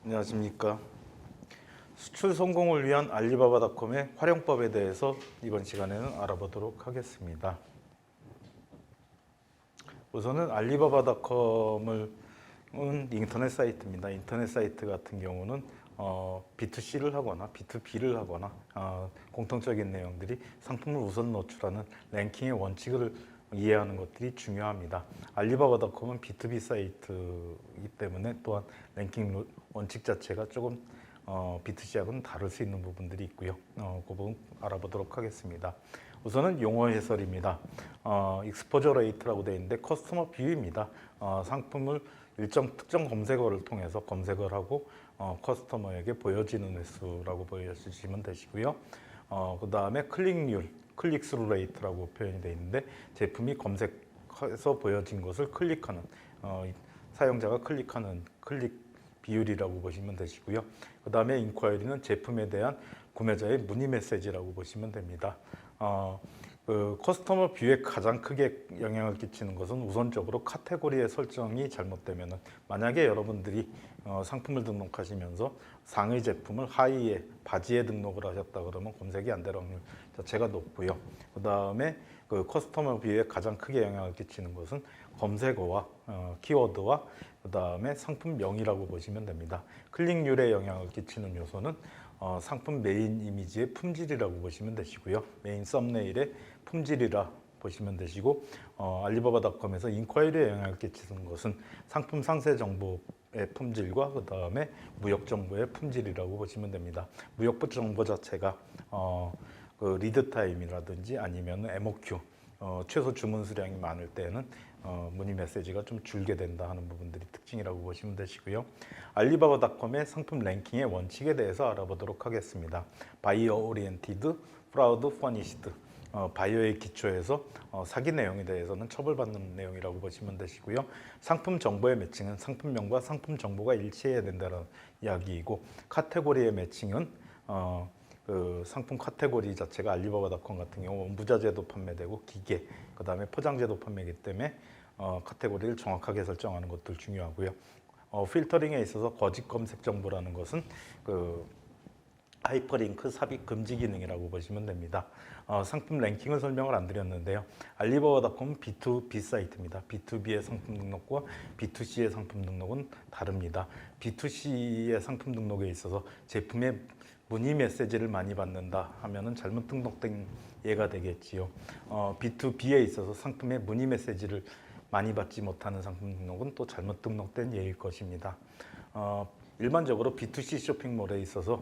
안녕하십니까. 수출 성공을 위한 알리바바닷컴의 활용법에 대해서 이번 시간에는 알아보도록 하겠습니다. 우선은 알리바바닷컴은 인터넷 사이트입니다. 인터넷 사이트 같은 경우는 B2C를 하거나 B2B를 하거나 공통적인 내용들이 상품을 우선 노출하는 랭킹의 원칙을 이해하는 것들이 중요합니다. 알리바바닷컴은 B2B 사이트이기 때문에 또한 랭킹 원칙 자체가 조금 B2C하고는 다를 수 있는 부분들이 있고요. 그 부분 알아보도록 하겠습니다. 우선은 용어 해설입니다. 익스포저 레이트라고 되어 있는데 커스터머 뷰입니다. 상품을 특정 검색어를 통해서 검색을 하고 커스터머에게 보여지는 횟수라고 보여주시면 되시고요. 그 다음에 클릭률, 클릭스루 레이트라고 표현이 되어 있는데 제품이 검색해서 보여진 것을 클릭하는 사용자가 클릭하는 클릭 비율이라고 보시면 되시고요. 그 다음에 인콰이리는 제품에 대한 구매자의 문의 메시지라고 보시면 됩니다. 그 커스터머 뷰에 가장 크게 영향을 끼치는 것은 우선적으로 카테고리의 설정이 잘못되면 만약에 여러분들이 상품을 등록하시면서 상의 제품을 하의에 바지에 등록을 하셨다 그러면 검색이 안 될 확률 자체가 높고요. 그 다음에 그 커스터머 뷰에 가장 크게 영향을 끼치는 것은 검색어와 키워드와 그 다음에 상품명이라고 보시면 됩니다. 클릭률에 영향을 끼치는 요소는 상품 메인 이미지의 품질이라고 보시면 되시고요. 메인 썸네일의 품질이라 보시면 되시고 알리바바닷컴에서 인콰이리에 영향을 끼치는 것은 상품 상세 정보의 품질과 그 다음에 무역 정보의 품질이라고 보시면 됩니다. 무역 정보 자체가 그 리드 타임이라든지 아니면 MOQ 최소 주문 수량이 많을 때는 문의 메시지가 좀 줄게 된다 하는 부분들이 특징이라고 보시면 되시고요. 알리바바닷컴의 상품 랭킹의 원칙에 대해서 알아보도록 하겠습니다. 바이어 오리엔티드, 프라우드, 퍼니시드. 바이어의 기초에서 사기 내용에 대해서는 처벌받는 내용이라고 보시면 되시고요. 상품 정보의 매칭은 상품명과 상품 정보가 일치해야 된다는 이야기이고 카테고리의 매칭은 그 상품 카테고리 자체가 알리바바닷컴 같은 경우 원부자재도 판매되고 기계, 그 다음에 포장재도 판매이기 때문에 카테고리를 정확하게 설정하는 것들 중요하고요. 필터링에 있어서 거짓 검색 정보라는 것은 그 하이퍼링크 삽입 금지 기능이라고 보시면 됩니다. 상품 랭킹을 설명을 안 드렸는데요. 알리바바닷컴은 B2B 사이트입니다. B2B의 상품 등록과 B2C의 상품 등록은 다릅니다. B2C의 상품 등록에 있어서 제품의 문의 메시지를 많이 받는다 하면은 잘못 등록된 예가 되겠지요. B2B에 있어서 상품의 문의 메시지를 많이 받지 못하는 상품 등록은 또 잘못 등록된 예일 것입니다. 일반적으로 B2C 쇼핑몰에 있어서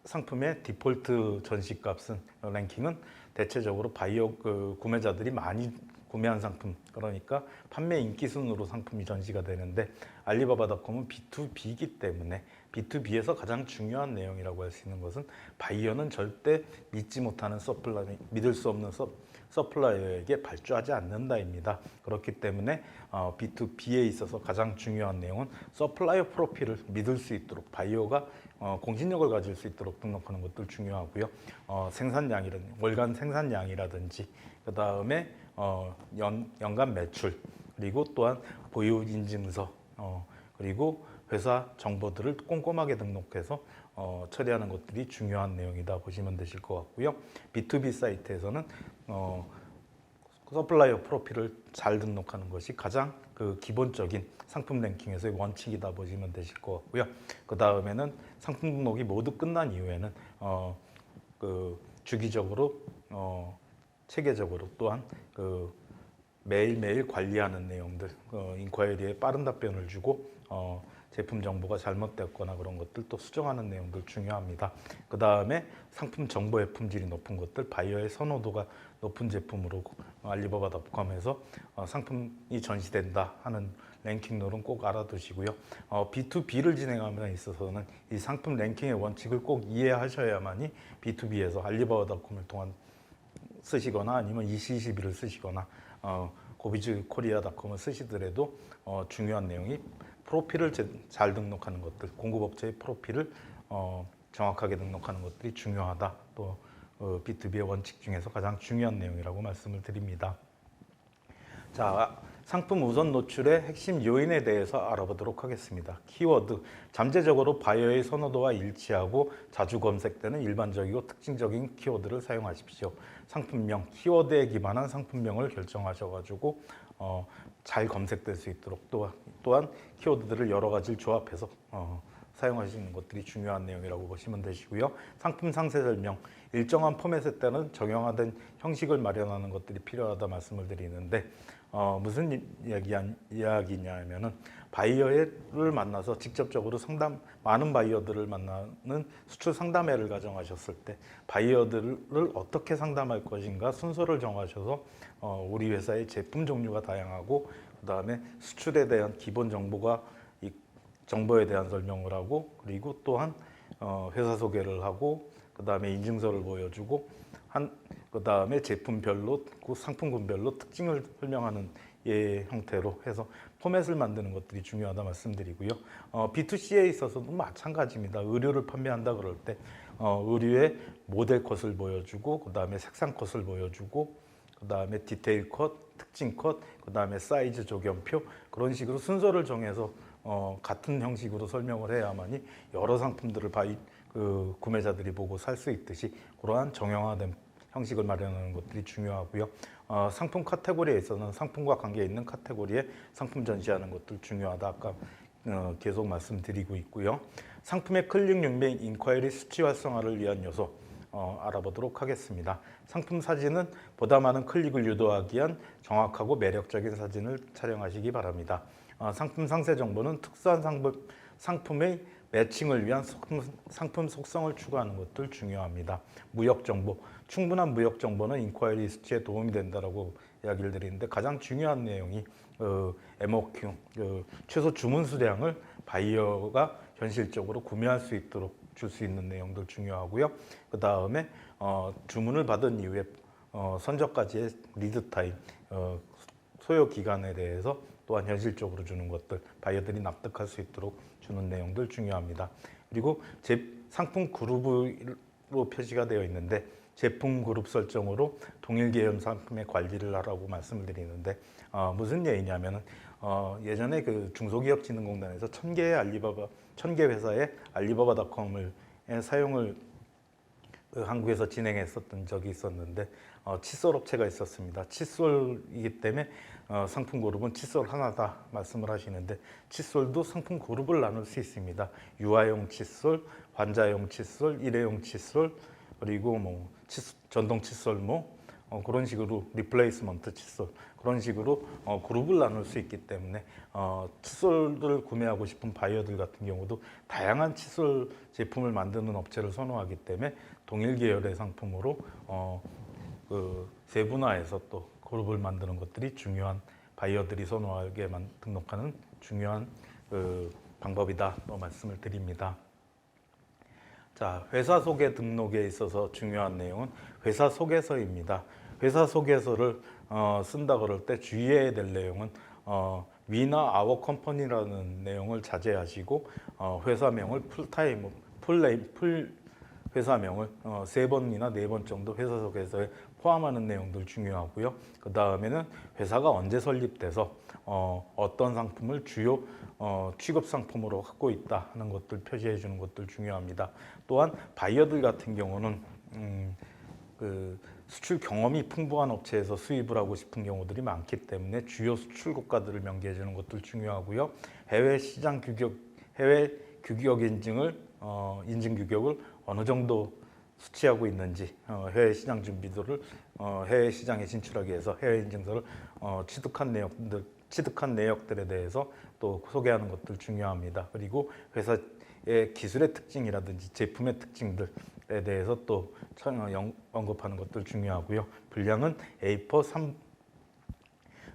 상품의 디폴트 전시값은 랭킹은 대체적으로 바이어 구매자들이 많이 구매한 상품, 그러니까 판매 인기 순으로 상품이 전시가 되는데 알리바바닷컴은 B2B이기 때문에 B2B에서 가장 중요한 내용이라고 할 수 있는 것은 바이어는 절대 믿지 못하는 믿을 수 없는 서플라이어에게 발주하지 않는다입니다. 그렇기 때문에 B2B에 있어서 가장 중요한 내용은 서플라이어 프로필을 믿을 수 있도록 바이어가 공신력을 가질 수 있도록 등록하는 것들 중요하고요. 월간 생산량이라든지 그 다음에 연간 매출, 그리고 또한 보유 인증서, 그리고 회사 정보들을 꼼꼼하게 등록해서 처리하는 것들이 중요한 내용이다 보시면 되실 것 같고요. B2B 사이트에서는 서플라이어 프로필을 잘 등록하는 것이 가장 그 기본적인 상품 랭킹에서의 원칙이다 보시면 되실 것 같고요. 그 다음에는 상품 등록이 모두 끝난 이후에는 그 주기적으로 체계적으로 또한 그 매일매일 관리하는 내용들, 인콰이리에 빠른 답변을 주고 제품 정보가 잘못됐거나 그런 것들 또 수정하는 내용들 중요합니다. 그 다음에 상품 정보의 품질이 높은 것들, 바이어의 선호도가 높은 제품으로 알리바바닷컴에서 상품이 전시된다 하는 랭킹률은 꼭 알아두시고요. B2B를 진행하는 데 있어서는 이 상품 랭킹의 원칙을 꼭 이해하셔야만이 B2B에서 알리바바닷컴을 통한 쓰시거나 아니면 EC21을 쓰시거나 고비즈 코리아닷컴을 쓰시더라도 중요한 내용이 프로필을 잘 등록하는 것들, 공급업체의 프로필을 정확하게 등록하는 것들이 중요하다. 또 B2B의 원칙 중에서 가장 중요한 내용이라고 말씀을 드립니다. 자, 상품 우선 노출의 핵심 요인에 대해서 알아보도록 하겠습니다. 키워드, 잠재적으로 바이어의 선호도와 일치하고 자주 검색되는 일반적이고 특징적인 키워드를 사용하십시오. 상품명, 키워드에 기반한 상품명을 결정하셔가지고 잘 검색될 수 있도록 또한 키워드들을 여러 가지를 조합해서 사용하시는 것들이 중요한 내용이라고 보시면 되시고요. 상품 상세 설명, 일정한 포맷에 따른 정형화된 형식을 마련하는 것들이 필요하다 말씀을 드리는데 무슨 이야기냐면은 바이어를 만나서 직접적으로 많은 바이어들을 만나는 수출 상담회를 가정하셨을 때 바이어들을 어떻게 상담할 것인가 순서를 정하셔서 우리 회사의 제품 종류가 다양하고 그 다음에 수출에 대한 기본 정보에 대한 설명을 하고 그리고 또한 회사 소개를 하고 그 다음에 인증서를 보여주고 그 다음에 제품별로 그 상품군별로 특징을 설명하는 형태로 해서 포맷을 만드는 것들이 중요하다 말씀드리고요. B2C에 있어서도 마찬가지입니다. 의류를 판매한다 그럴 때 의류의 모델 컷을 보여주고 그 다음에 색상 컷을 보여주고 그 다음에 디테일 컷, 특징 컷, 그 다음에 사이즈 조견표 그런 식으로 순서를 정해서 같은 형식으로 설명을 해야만이 여러 상품들을 구매자들이 보고 살 수 있듯이 그러한 정형화된 형식을 마련하는 것들이 중요하고요. 상품 카테고리에 있어서는 상품과 관계 있는 카테고리에 상품 전시하는 것들 중요하다. 아까 계속 말씀드리고 있고요. 상품의 클릭 용맹 인콰이리 수치 활성화를 위한 요소 알아보도록 하겠습니다. 상품 사진은 보다 많은 클릭을 유도하기 위한 정확하고 매력적인 사진을 촬영하시기 바랍니다. 상품 상세 정보는 특수한 상품의 매칭을 위한 상품 속성을 추구하는 것들 중요합니다. 무역 정보, 충분한 무역 정보는 인콰이리 수치에 도움이 된다라고 이야기를 드리는데 가장 중요한 내용이 MOQ, 최소 주문 수량을 바이어가 현실적으로 구매할 수 있도록 줄 수 있는 내용들 중요하고요. 그 다음에 주문을 받은 이후에 선적까지의 리드 타임, 소요 기간에 대해서 또한 현실적으로 주는 것들, 바이어들이 납득할 수 있도록 주는 내용들 중요합니다. 그리고 상품 그룹으로 표시가 되어 있는데 제품 그룹 설정으로 동일 계열 상품의 관리를 하라고 말씀을 드리는데 무슨 얘기냐면은 예전에 그 중소기업진흥공단에서 1000개 회사의 알리바바닷컴을 사용을 한국에서 진행했었던 적이 있었는데 칫솔 업체가 있었습니다. 칫솔이기 때문에 상품 그룹은 칫솔 하나다 말씀을 하시는데 칫솔도 상품 그룹을 나눌 수 있습니다. 유아용 칫솔, 환자용 칫솔, 일회용 칫솔 그리고 전동 칫솔모 그런 식으로 리플레이스먼트 칫솔 그런 식으로 그룹을 나눌 수 있기 때문에 칫솔들을 구매하고 싶은 바이어들 같은 경우도 다양한 칫솔 제품을 만드는 업체를 선호하기 때문에 동일 계열의 상품으로 세분화해서 또 그룹을 만드는 것들이 중요한 바이어들이 선호하게 등록하는 중요한 방법이다 또 말씀을 드립니다. 자, 회사 소개 등록에 있어서 중요한 내용은 회사 소개서입니다. 회사 소개서를 쓴다 그럴 때 주의해야 될 내용은 위나 아워 컴퍼니라는 내용을 자제하시고 회사명을 풀타임, 풀 회사명을 3번이나 4번 정도 회사 소개서에 포함하는 내용들 중요하고요. 그 다음에는 회사가 언제 설립돼서 어떤 상품을 주요 취급 상품으로 갖고 있다 하는 것들 표시해 주는 것들 중요합니다. 또한 바이어들 같은 경우는 수출 경험이 풍부한 업체에서 수입을 하고 싶은 경우들이 많기 때문에 주요 수출 국가들을 명기해 주는 것들 중요하고요. 해외 규격 인증 규격을 어느 정도 수취하고 있는지 해외 시장 준비도를 해외 시장에 진출하기 위해서 해외 인증서를 취득한 내역들에 대해서 또 소개하는 것들 중요합니다. 그리고 회사의 기술의 특징이라든지 제품의 특징들에 대해서 또 언급하는 것들 중요하고요. 분량은 A4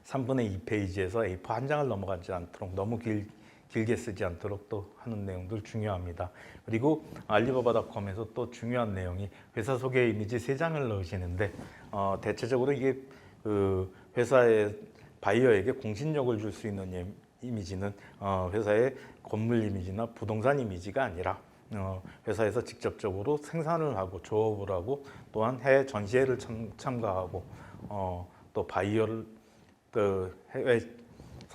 3분의 2페이지에서 A4 한 장을 넘어가지 않도록 너무 길게 쓰지 않도록 또 하는 내용들 중요합니다. 그리고 알리바바닷컴에서 또 중요한 내용이 회사 소개 이미지 3장을 넣으시는데 대체적으로 이게 회사의 바이어에게 공신력을 줄 수 있는 이미지는 회사의 건물 이미지나 부동산 이미지가 아니라 회사에서 직접적으로 생산을 하고 조업을 하고 또한 해외 전시회를 참가하고 또 바이어를 해외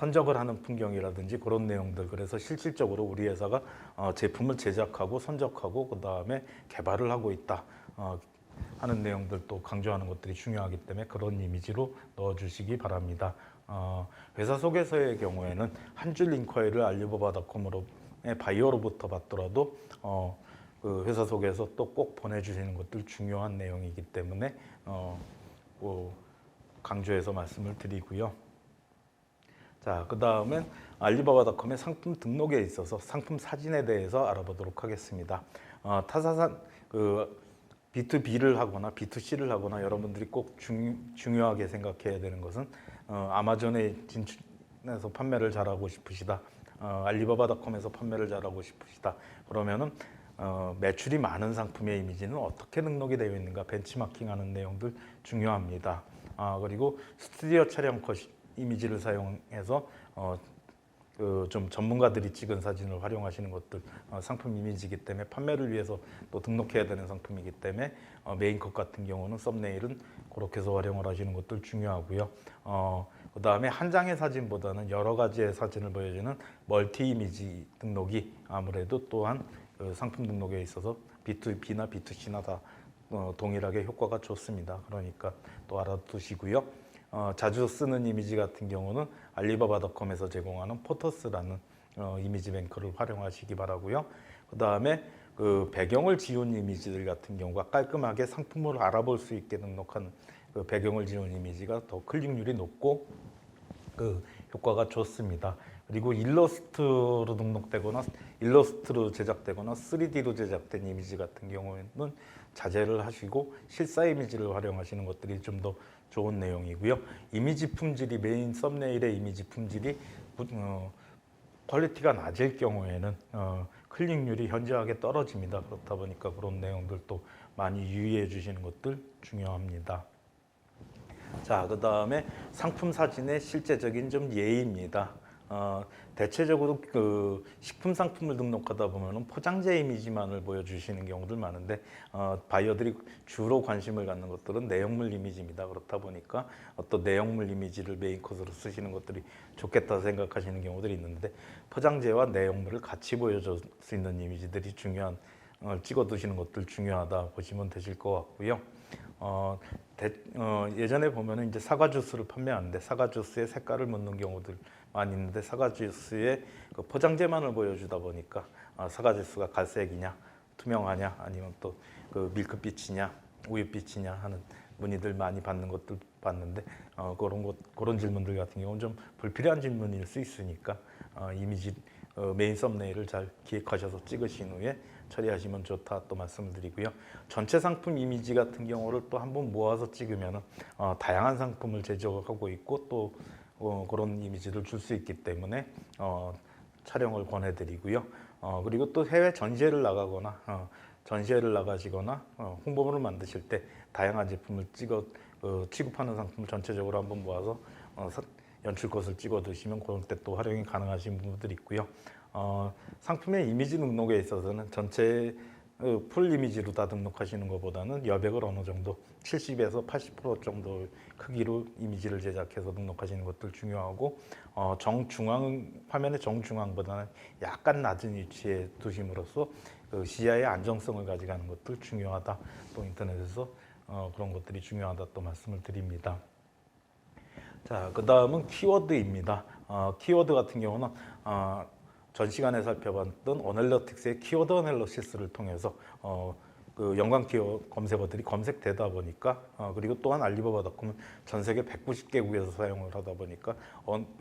선적을 하는 풍경이라든지 그런 내용들, 그래서 실질적으로 우리 회사가 제품을 제작하고 선적하고 그 다음에 개발을 하고 있다 하는 내용들도 강조하는 것들이 중요하기 때문에 그런 이미지로 넣어주시기 바랍니다. 회사 소개서의 경우에는 한 줄 인ኳ이를 알리바바닷컴으로 바이어로부터 받더라도 그 회사 소개서 또 꼭 보내주시는 것들 중요한 내용이기 때문에 강조해서 말씀을 드리고요. 자, 그 다음엔 알리바바닷컴의 상품 등록에 있어서 상품 사진에 대해서 알아보도록 하겠습니다. 타사산 B2B를 하거나 B2C를 하거나 여러분들이 꼭 중요하게 생각해야 되는 것은 아마존에 진출해서 판매를 잘하고 싶으시다. 알리바바닷컴에서 판매를 잘하고 싶으시다. 그러면은 매출이 많은 상품의 이미지는 어떻게 등록이 되어 있는가 벤치마킹하는 내용들 중요합니다. 그리고 스튜디오 촬영 컷 이미지를 사용해서 좀 전문가들이 찍은 사진을 활용하시는 것들 상품 이미지이기 때문에 판매를 위해서 또 등록해야 되는 상품이기 때문에 메인 컷 같은 경우는 썸네일은 그렇게 해서 활용을 하시는 것들 중요하고요. 그 다음에 한 장의 사진보다는 여러 가지의 사진을 보여주는 멀티 이미지 등록이 아무래도 또한 상품 등록에 있어서 B2B나 B2C나 다 동일하게 효과가 좋습니다. 그러니까 또 알아두시고요. 자주 쓰는 이미지 같은 경우는 알리바바닷컴에서 제공하는 포토스라는 이미지 뱅크를 활용하시기 바라고요. 그 다음에 그 배경을 지운 이미지들 같은 경우가 깔끔하게 상품을 알아볼 수 있게 등록한 그 배경을 지운 이미지가 더 클릭률이 높고 그 효과가 좋습니다. 그리고 일러스트로 등록되거나 일러스트로 제작되거나 3D로 제작된 이미지 같은 경우에는 자제를 하시고 실사 이미지를 활용하시는 것들이 좀 더 좋은 내용이고요. 이미지 품질이 메인 썸네일의 이미지 품질이 퀄리티가 낮을 경우에는 클릭률이 현저하게 떨어집니다. 그렇다 보니까 그런 내용들도 많이 유의해 주시는 것들 중요합니다. 자, 그 다음에 상품 사진의 실제적인 좀 예의입니다. 대체적으로 그 식품 상품을 등록하다 보면 포장재 이미지만을 보여주시는 경우들 많은데 바이어들이 주로 관심을 갖는 것들은 내용물 이미지입니다. 그렇다 보니까 어떤 내용물 이미지를 메인 컷으로 쓰시는 것들이 좋겠다 생각하시는 경우들이 있는데 포장재와 내용물을 같이 보여줄 수 있는 이미지들이 중요한 찍어 두시는 것들 중요하다 보시면 되실 것 같고요. 예전에 보면은 이제 사과 주스를 판매하는데 사과 주스에 색깔을 묻는 경우들 많이 있는데 사과 주스에 그 포장재만을 보여주다 보니까 사과 주스가 갈색이냐 투명하냐 아니면 또 그 밀크빛이냐 우유빛이냐 하는 문의들 많이 받는 것들 봤는데 그런 질문들 같은 경우는 좀 불필요한 질문일 수 있으니까 이미지 메인 썸네일을 잘 기획하셔서 찍으신 후에 처리하시면 좋다 또 말씀드리고요. 전체 상품 이미지 같은 경우를 또 한번 모아서 찍으면 다양한 상품을 제조하고 있고 또 그런 이미지를 줄 수 있기 때문에 촬영을 권해드리고요. 그리고 또 해외 전시회를 나가거나 전시회를 나가시거나 홍보물을 만드실 때 다양한 제품을 취급하는 상품을 전체적으로 한번 모아서 연출컷을 찍어 두시면 그런 때 또 활용이 가능하신 부분들이 있고요. 상품의 이미지 등록에 있어서는 전체 풀 이미지로 다 등록하시는 것보다는 여백을 어느 정도 70에서 80% 정도 크기로 이미지를 제작해서 등록하시는 것들 중요하고 화면의 정중앙보다는 약간 낮은 위치에 두심으로써 그 시야의 안정성을 가져가는 것들 중요하다. 또 인터넷에서 그런 것들이 중요하다 또 말씀을 드립니다. 자, 그 다음은 키워드입니다. 키워드 같은 경우는 전 시간에 살펴봤던 어널리틱스의 키워드 어널리시스를 통해서 그 연관 키워드 검색어들이 검색되다 보니까 그리고 또한 알리바바닷컴은 전 세계 190개국에서 사용을 하다 보니까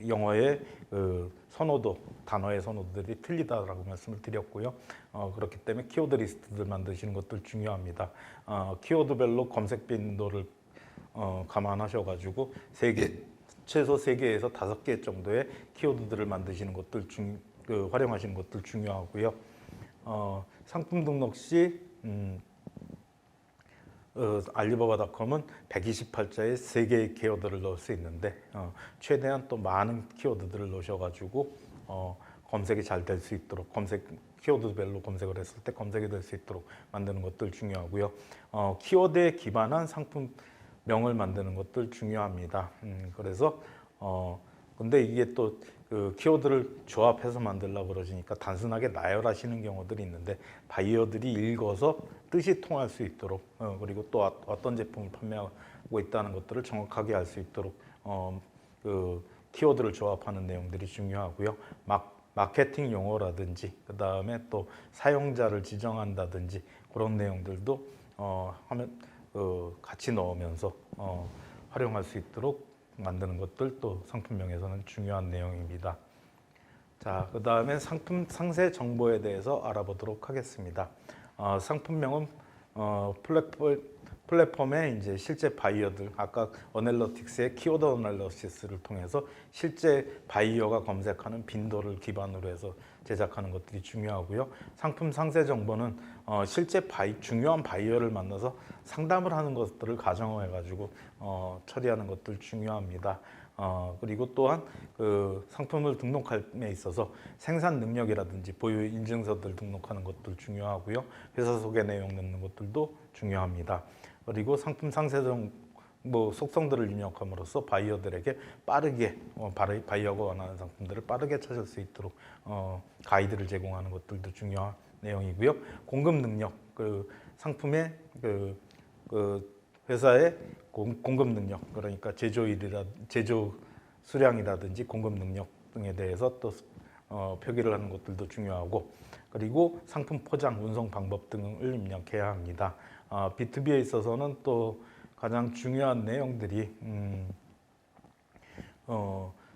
영어의 그 선호도, 단어의 선호도들이 틀리다라고 말씀을 드렸고요. 그렇기 때문에 키워드 리스트들 만드시는 것들 중요합니다. 키워드별로 검색 빈도를 감안하셔가지고 최소 3개에서 5개 정도의 키워드들을 만드시는 것들 활용하시는 것들 중요하고요. 상품 등록 시 알리바바닷컴은 128자의 3개의 키워드를 넣을 수 있는데 최대한 또 많은 키워드들을 넣으셔가지고 검색이 잘 될 수 있도록 키워드별로 검색을 했을 때 검색이 될 수 있도록 만드는 것들 중요하고요. 키워드에 기반한 상품명을 만드는 것들 중요합니다. 그래서 근데 이게 또 그 키워드를 조합해서 만들려고 그러시니까 단순하게 나열하시는 경우들이 있는데 바이어들이 읽어서 뜻이 통할 수 있도록 그리고 또 어떤 제품을 판매하고 있다는 것들을 정확하게 알 수 있도록 그 키워드를 조합하는 내용들이 중요하고요. 마케팅 용어라든지 그 다음에 또 사용자를 지정한다든지 그런 내용들도 하면 같이 넣으면서 활용할 수 있도록 만드는 것들 또 상품명에서는 중요한 내용입니다. 자, 그 다음에 상품 상세 정보에 대해서 알아보도록 하겠습니다. 상품명은 플랫폼에 이제 실제 바이어들, 아까 어널러틱스의 키워드 어널러시스를 통해서 실제 바이어가 검색하는 빈도를 기반으로 해서 제작하는 것들이 중요하고요. 상품 상세 정보는 실제 중요한 바이어를 만나서 상담을 하는 것들을 가정해 가지고 처리하는 것들 중요합니다. 그리고 또한 그 상품을 등록함에 있어서 생산 능력이라든지 보유 인증서들 등록하는 것들 중요하고요. 회사 소개 내용 넣는 것들도 중요합니다. 그리고 상품 상세 정보 속성들을 입력함으로써 바이어들에게 빠르게 바이어가 원하는 상품들을 빠르게 찾을 수 있도록 가이드를 제공하는 것들도 중요한 내용이고요. 공급 능력, 그 상품의 그 회사의 공급 능력, 그러니까 제조 수량이라든지 공급 능력 등에 대해서 또 표기를 하는 것들도 중요하고, 그리고 상품 포장, 운송 방법 등을 입력해야 합니다. B2B에 있어서는 또 가장 중요한 내용들이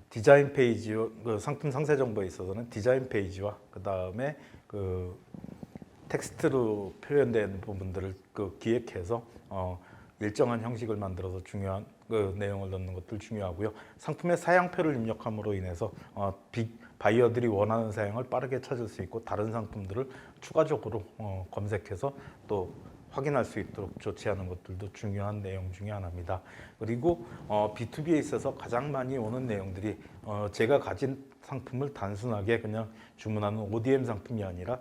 디자인 페이지, 그 상품 상세 정보에 있어서는 디자인 페이지와 그 다음에 그 텍스트로 표현된 부분들을 그 기획해서 일정한 형식을 만들어서 중요한 그 내용을 넣는 것들 중요하고요. 상품의 사양표를 입력함으로 인해서 바이어들이 원하는 사양을 빠르게 찾을 수 있고 다른 상품들을 추가적으로 검색해서 또 확인할 수 있도록 조치하는 것들도 중요한 내용 중에 하나입니다. 그리고 B2B에 있어서 가장 많이 오는 내용들이 제가 가진 상품을 단순하게 그냥 주문하는 ODM 상품이 아니라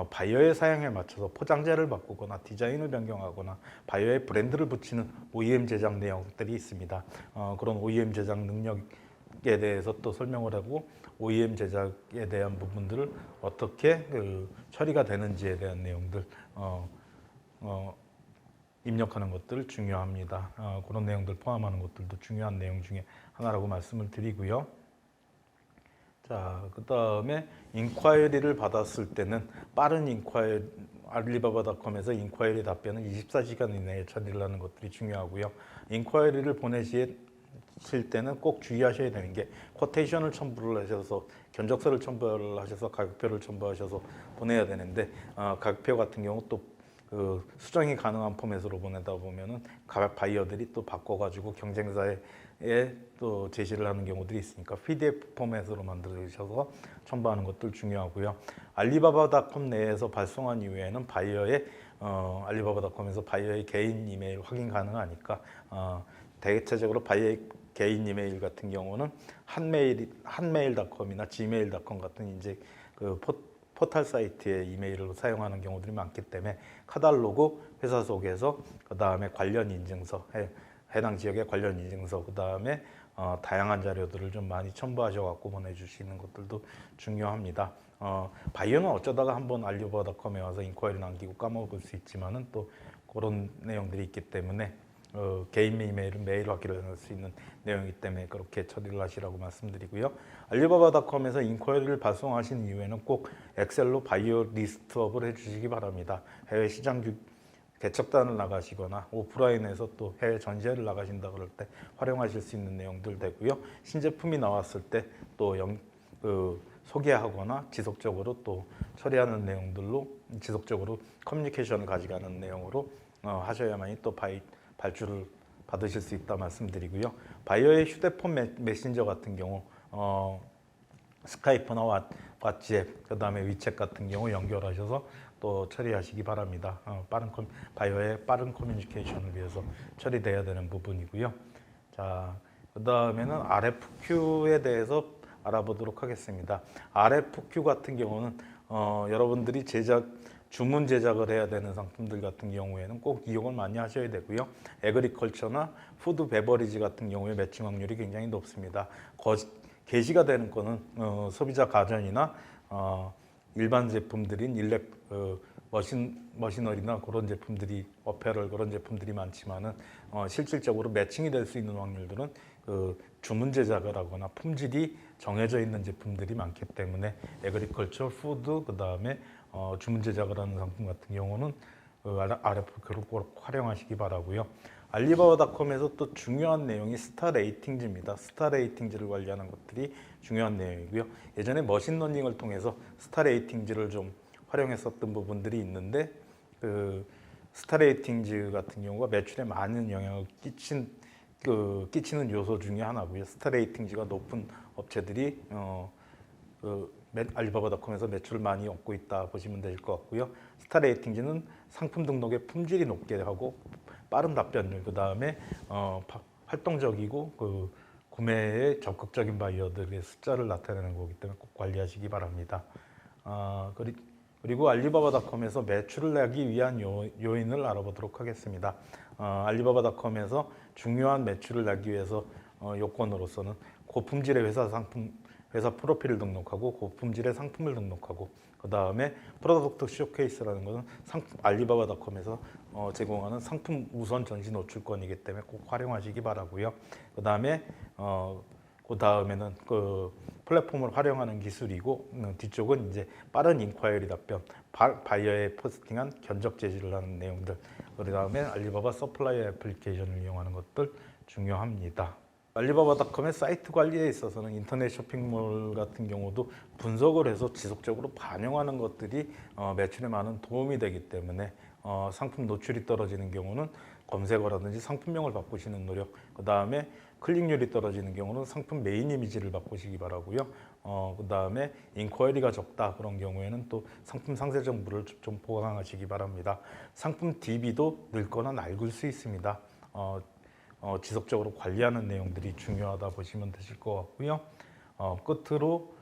바이어의 사양에 맞춰서 포장재를 바꾸거나 디자인을 변경하거나 바이어의 브랜드를 붙이는 OEM 제작 내용들이 있습니다. 그런 OEM 제작 능력에 대해서 또 설명을 하고 OEM 제작에 대한 부분들을 어떻게 처리가 되는지에 대한 내용들 입력하는 것들 중요합니다. 그런 내용들 포함하는 것들도 중요한 내용 중에 하나라고 말씀을 드리고요. 자, 그 다음에 인콰이리를 받았을 때는 빠른 인콰이리, 알리바바닷컴에서 인콰이리 답변은 24시간 이내에 처리를 하는 것들이 중요하고요. 인콰이리를 보내실 때는 꼭 주의하셔야 되는 게 쿼테이션을 첨부를 하셔서 견적서를 첨부를 하셔서 가격표를 첨부하셔서 보내야 되는데 가격표 같은 경우 또 그 수정이 가능한 포맷으로 보내다 보면은 바이어들이 또 바꿔가지고 경쟁사에 또 제시를 하는 경우들이 있으니까 PDF 포맷으로 만들어주셔서 첨부하는 것들 중요하고요. 알리바바닷컴 내에서 발송한 이후에는 바이어의 알리바바닷컴에서 바이어의 개인 이메일 확인 가능하니까 대체적으로 바이어의 개인 이메일 같은 경우는 한메일닷컴이나 지메일닷컴 같은 이제 그 포털 사이트의 이메일을 사용하는 경우들이 많기 때문에 카탈로그, 회사 소개서, 그 다음에 관련 인증서, 해당 지역의 관련 인증서, 그 다음에 다양한 자료들을 좀 많이 첨부하셔갖고 보내주시는 것들도 중요합니다. 바이어는 어쩌다가 한번 알리바바닷컴에 와서 인콰이리 남기고 까먹을 수 있지만은 또 그런 내용들이 있기 때문에 개인 이메일은 매일 확인을 할 수 있는 내용이기 때문에 그렇게 처리를 하시라고 말씀드리고요. 알리바바닷컴에서 인콰이리를 발송하신 이후에는 꼭 엑셀로 바이어 리스트업을 해주시기 바랍니다. 해외 시장 개척단을 나가시거나 오프라인에서 또 해외 전시회를 나가신다 그럴 때 활용하실 수 있는 내용들 되고요. 신제품이 나왔을 때 또 소개하거나 지속적으로 또 처리하는 내용들로 지속적으로 커뮤니케이션을 가져가는 내용으로 하셔야만이 또 발주를 받으실 수 있다 말씀드리고요. 바이어의 휴대폰 메신저 같은 경우 스카이프나 왓츠앱, 그 다음에 위챗 같은 경우 연결하셔서 또 처리하시기 바랍니다. 바이어의 빠른 커뮤니케이션을 위해서 처리돼야 되는 부분이고요. 자, 그 다음에는 RFQ에 대해서 알아보도록 하겠습니다. RFQ 같은 경우는 여러분들이 주문 제작을 해야 되는 상품들 같은 경우에는 꼭 이용을 많이 하셔야 되고요. 에그리컬처나 푸드 베버리지 같은 경우에 매칭 확률이 굉장히 높습니다. 게시가 되는 거는 소비자 가전이나 일반 제품들인 머시너리나 그런 제품들이 어페럴 그런 제품들이 많지만은 실질적으로 매칭이 될 수 있는 확률들은 주문 제작을 하거나 품질이 정해져 있는 제품들이 많기 때문에 에그리컬처, 푸드 그다음에 주문 제작을 하는 상품 같은 경우는 RFQ를 꼭 활용하시기 바라고요. 알리바바닷컴에서 또 중요한 내용이 스타 레이팅즈입니다. 스타 레이팅즈를 관리하는 것들이 중요한 내용이고요. 예전에 머신러닝을 통해서 스타 레이팅즈를 좀 활용했었던 부분들이 있는데 스타 레이팅즈 같은 경우가 매출에 많은 영향을 끼치는 요소 중에 하나고요. 스타 레이팅즈가 높은 업체들이 알리바바닷컴에서 매출을 많이 얻고 있다 보시면 될 것 같고요. 스타 레이팅즈는 상품 등록의 품질이 높게 하고 빠른 답변율, 그 다음에 활동적이고 구매에 적극적인 바이어들의 숫자를 나타내는 거기 때문에 꼭 관리하시기 바랍니다. 그리고 알리바바닷컴에서 매출을 내기 위한 요인을 알아보도록 하겠습니다. 알리바바닷컴에서 중요한 매출을 내기 위해서 요건으로서는 고품질의 회사 프로필을 등록하고 고품질의 상품을 등록하고 그 다음에 프로덕트 쇼케이스라는 것은 알리바바닷컴에서 제공하는 상품 우선 전시 노출권이기 때문에 꼭 활용하시기 바라고요. 그 다음에는 플랫폼을 활용하는 기술이고 뒤쪽은 이제 빠른 인콰이리 답변, 바이어에 포스팅한 견적 제시를 하는 내용들, 그 다음에 알리바바 서플라이어 애플리케이션을 이용하는 것들 중요합니다. 알리바바닷컴의 사이트 관리에 있어서는 인터넷 쇼핑몰 같은 경우도 분석을 해서 지속적으로 반영하는 것들이 매출에 많은 도움이 되기 때문에 상품 노출이 떨어지는 경우는 검색어라든지 상품명을 바꾸시는 노력, 그 다음에 클릭률이 떨어지는 경우는 상품 메인 이미지를 바꾸시기 바라고요. 그 다음에 인쿼리가 적다 그런 경우에는 또 상품 상세 정보를 좀 보강하시기 바랍니다. 상품 DB도 늙거나 낡을 수 있습니다. 지속적으로 관리하는 내용들이 중요하다 보시면 되실 것 같고요. 끝으로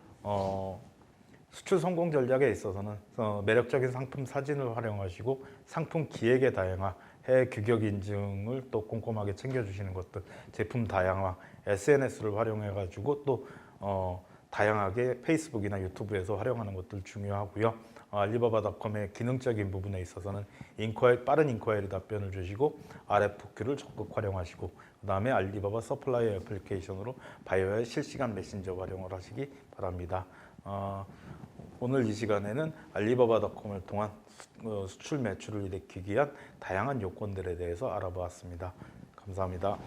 수출 성공 전략에 있어서는 매력적인 상품 사진을 활용하시고 상품 기획의 다양화, 해외 규격 인증을 또 꼼꼼하게 챙겨주시는 것들, 제품 다양화, SNS를 활용해가지고 또 다양하게 페이스북이나 유튜브에서 활용하는 것들 중요하고요. 알리바바닷컴의 기능적인 부분에 있어서는 빠른 인콰이리 답변을 주시고 RFQ를 적극 활용하시고 그 다음에 알리바바 서플라이어 애플리케이션으로 바이어의 실시간 메신저 활용을 하시기 바랍니다. 오늘 이 시간에는 알리바바닷컴을 통한 수출 매출을 일으키기 위한 다양한 요건들에 대해서 알아보았습니다. 감사합니다.